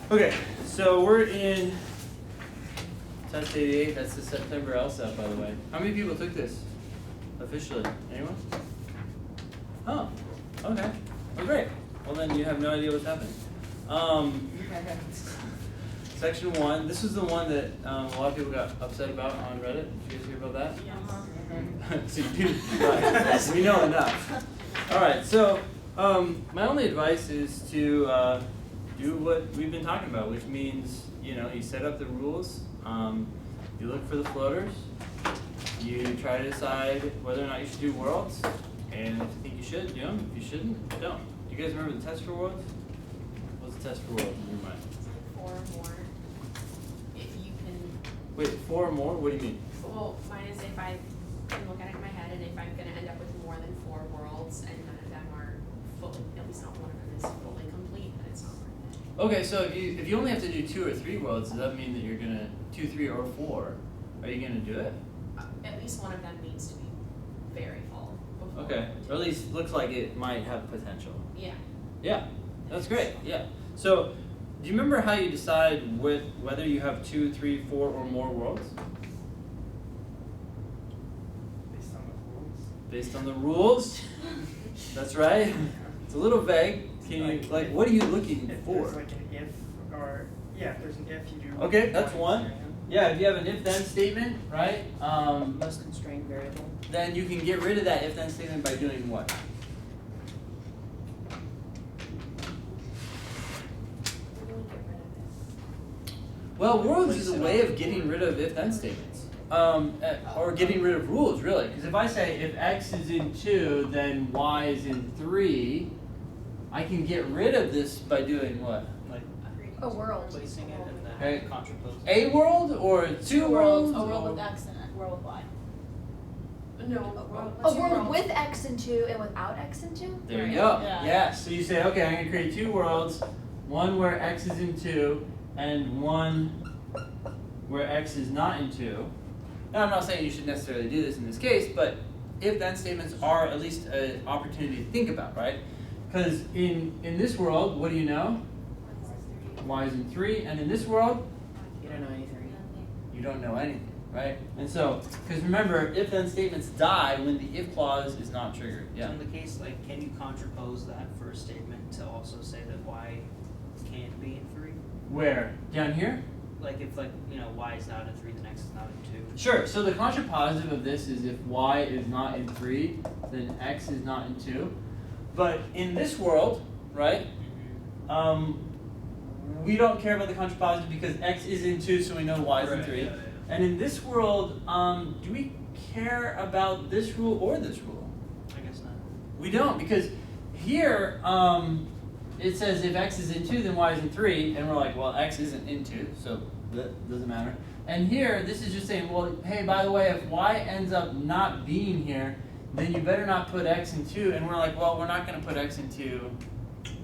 Okay, so we're in test 88. That's the September LSAT, by the way. How many people took this officially? Anyone? Oh, okay. Oh, great. Well, then you have no idea what's happening. Section 1. This is the one that a lot of people got upset about on Reddit. Did you guys hear about that? Yes. So you do. Right. We know enough. All right. So my only advice is to do what we've been talking about, which means you set up the rules. You look for the floaters. You try to decide whether or not you should do worlds, and if you think you should, do them. If you shouldn't, don't. Do you guys remember the test for worlds? What's the test for worlds in your mind? 4 or more. If you can. Wait, 4 or more? What do you mean? Well, mine is if I can look at it in my head, and if I'm going to end up with more than 4 worlds, and none of them are fully, at least not one of them is fully complete, then it's not worth it. Okay, so if you only have to do 2 or 3 worlds, does that mean that you're gonna 2, 3, or 4? Are you gonna do it? At least one of them needs to be very full before. Okay, or at least looks like it might have potential. Yeah. Yeah, that's great. Yeah. So, do you remember how you decide whether you have 2, 3, 4, or more worlds? Based on the rules. Based on the rules. That's right. It's a little vague. Can you what are you looking If for? there's like an if, or yeah, if there's an if, you do. Okay, that's one. Yeah, if you have an if-then statement, right? Most constrained variable. Then you can get rid of that if-then statement by doing what? Well, worlds is a way of getting rid of if-then statements, or getting rid of rules, really. Because if I say if x is in 2, then y is in 3, I can get rid of this by doing what? Like A world. placing it and then Okay. contraposing. A world or 2 worlds? A world with X in it. World with Y. No. A world with X in 2 and without X in 2? There you go. Yeah. Yeah. So you say, okay, I'm going to create 2 worlds, one where x is in 2, and one where x is not in 2. Now, I'm not saying you should necessarily do this in this case, but if-then statements are at least an opportunity to think about, right? Because in this world, what do you know? Y is in 3, and in this world, You don't know anything. you don't know anything, right? And so, because remember, if-then statements die when the if clause is not triggered. So Yeah. in the case, can you contrapose that first statement to also say that y can't be in 3? Where? Down here? Like if y is not in 3, then x is not in 2. Sure. So the contrapositive of this is if y is not in 3, then x is not in 2. But in this world, right, we don't care about the contrapositive because x is in 2, so we know y is in 3. Yeah. And in this world, do we care about this rule or this rule? I guess not. We don't, because here it says if x is in 2, then y is in 3, and we're like, well, x isn't in 2, so that doesn't matter. And here, this is just saying, well, hey, by the way, if y ends up not being here, then you better not put x in 2, and we're like, well, we're not going to put x in 2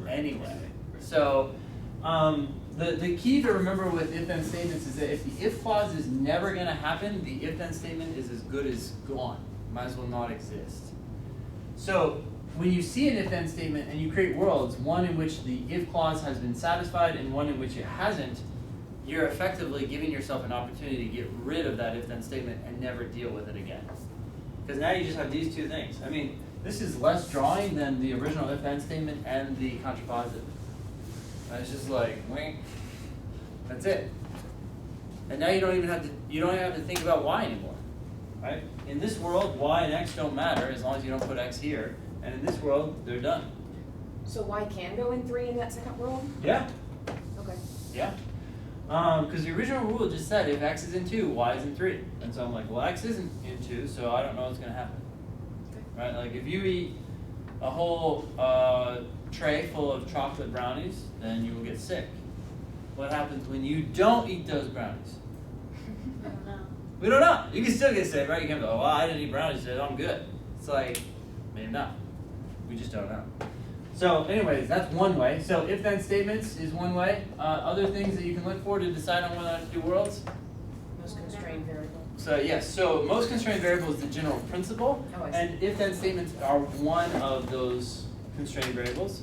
anyway. So the key to remember with if-then statements is that if the if clause is never going to happen, the if-then statement is as good as gone. Might as well not exist. So when you see an if-then statement and you create worlds, one in which the if clause has been satisfied and one in which it hasn't, you're effectively giving yourself an opportunity to get rid of that if-then statement and never deal with it again. Because now you just have these 2 things. I mean, this is less drawing than the original if-then statement and the contrapositive. It's just like, wink. That's it. And now you don't even have to think about y anymore, right? In this world, y and x don't matter as long as you don't put x here. And in this world, they're done. So Y can go in 3 in that second world? Yeah. Okay. Yeah. Because the original rule just said if x is in 2, y is in 3. And so I'm like, well, x isn't in 2, so I don't know what's going to happen. Right? Like if you eat a whole tray full of chocolate brownies, then you will get sick. What happens when you don't eat those brownies? I don't know. We don't know. You can still get sick, right? You can go, oh, well, I didn't eat brownies today, I'm good. It's like, maybe not. We just don't know. So anyways, that's one way. So if-then statements is one way. Other things that you can look for to decide on whether or not to do worlds. Most constrained variable. So yes, so most constrained variable is the general principle. Oh, I see. And if-then statements are one of those constrained variables.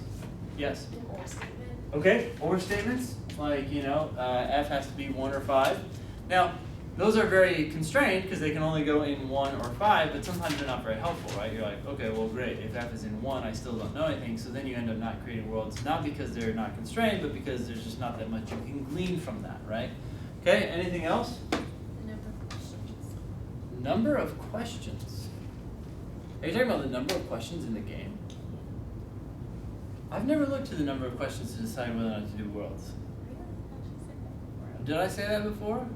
Yes? An or statement. Okay, or statements. like, you know, F has to be 1 or 5. Now, those are very constrained because they can only go in 1 or 5, but sometimes they're not very helpful, right? You're like, okay, well, great. If F is in 1, I still don't know anything. So then you end up not creating worlds, not because they're not constrained, but because there's just not that much you can glean from that, right? Okay, anything else? The number of questions. Number of questions. Are you talking about the number of questions in the game? I've never looked to the number of questions to decide whether or not to do worlds. Did I say that before?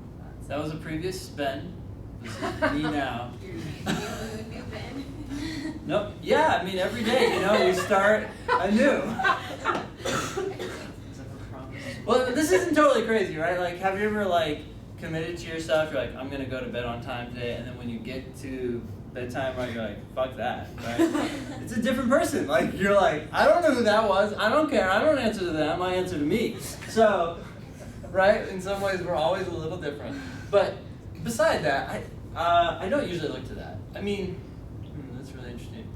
That was a previous spin. This is me now. New Ben. Nope. Yeah, I mean every day, you know, we start anew. Well, this isn't totally crazy, right? Like, have you ever like committed to yourself? You're like, I'm gonna go to bed on time today, and then when you get to bedtime, right, you're like, fuck that, right? It's a different person. Like, you're like, I don't know who that was. I don't care. I don't answer to them. I answer to me. So, right? In some ways, we're always a little different. But beside that, I don't usually look to that. I mean, that's really interesting.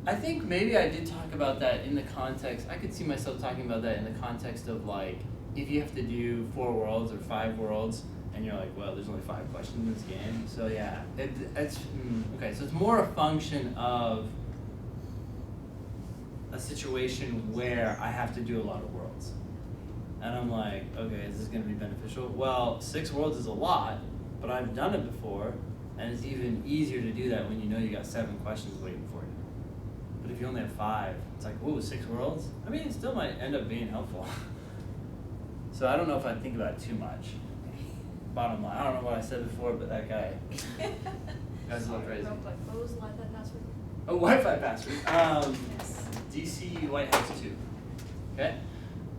I think maybe I did talk about that in the context. I could see myself talking about that in the context of like, if you have to do 4 worlds or 5 worlds, and you're like, well, there's only 5 questions in this game. So yeah, it's okay. So it's more a function of a situation where I have to do a lot of worlds. And I'm like, okay, is this going to be beneficial? Well, 6 worlds is a lot, but I've done it before, and it's even easier to do that when you know you got 7 questions waiting for you. But if you only have 5, it's like, whoa, 6 worlds? I mean, it still might end up being helpful. So I don't know if I think about it too much. Bottom line, I don't know what I said before, but that guy, guy's a little crazy. Real quick, what was the Wi-Fi password? Oh, Wi-Fi password. Yes. DC White House 2. Okay.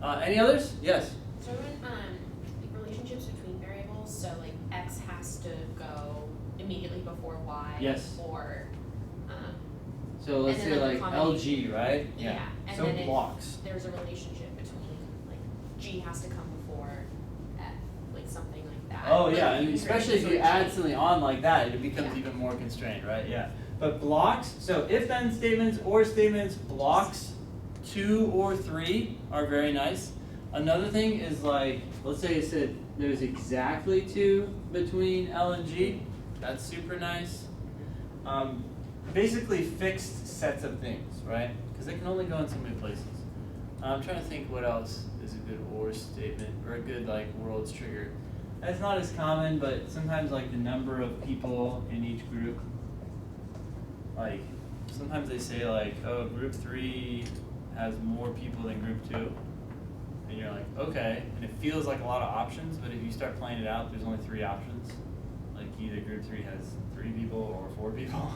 Any others? Yes. So in like relationships between variables, so like X has to go immediately before Y. Yes. Or So let's And say then, like like, LG, right? yeah. And So then blocks. there's a relationship between like G has to come before F, like something like that. Oh Like, yeah, and you can especially if create you sort of add chain. something on like that, it becomes Yeah. even more constrained, right? Yeah. But blocks, so if-then statements or statements, blocks 2 or 3 are very nice. Another thing is like, let's say it said there's exactly 2 between L and G. That's super nice. Basically fixed sets of things, right? Because they can only go in so many places. I'm trying to think what else is a good or statement or a good like worlds trigger. That's not as common, but sometimes like the number of people in each group. Like sometimes they say like, oh, group 3 has more people than group 2. And you're like, okay, and it feels like a lot of options, but if you start playing it out, there's only 3 options. Like either group 3 has 3 people or 4 people.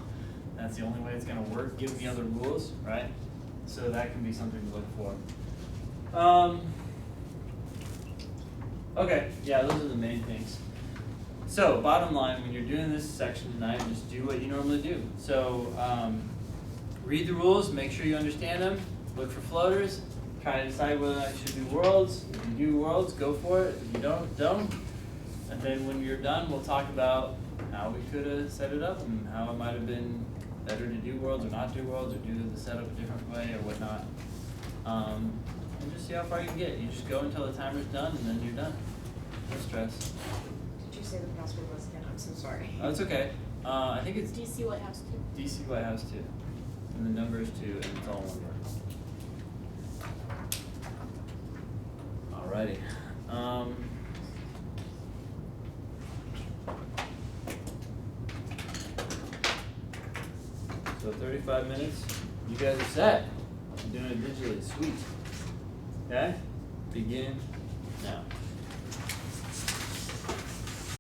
That's the only way it's gonna work, given the other rules, right? So that can be something to look for. Okay, yeah, those are the main things. So bottom line, when you're doing this section tonight, just do what you normally do. So read the rules, make sure you understand them, look for floaters, try to decide whether or not you should do worlds. If you do worlds, go for it. If you don't. And then when you're done, we'll talk about how we could have set it up and how it might have been better to do worlds or not do worlds or do the setup a different way or whatnot. And just see how far you can get. You just go until the timer's done and then you're done. No stress. Did you say the password was again? I'm so sorry. Oh, it's okay. I think it's DC White House 2. DC White House 2. And the number is 2 and it's all one word. Alrighty. So 35 minutes. You guys are set. I'm doing it digitally. Sweet. Okay? Begin now.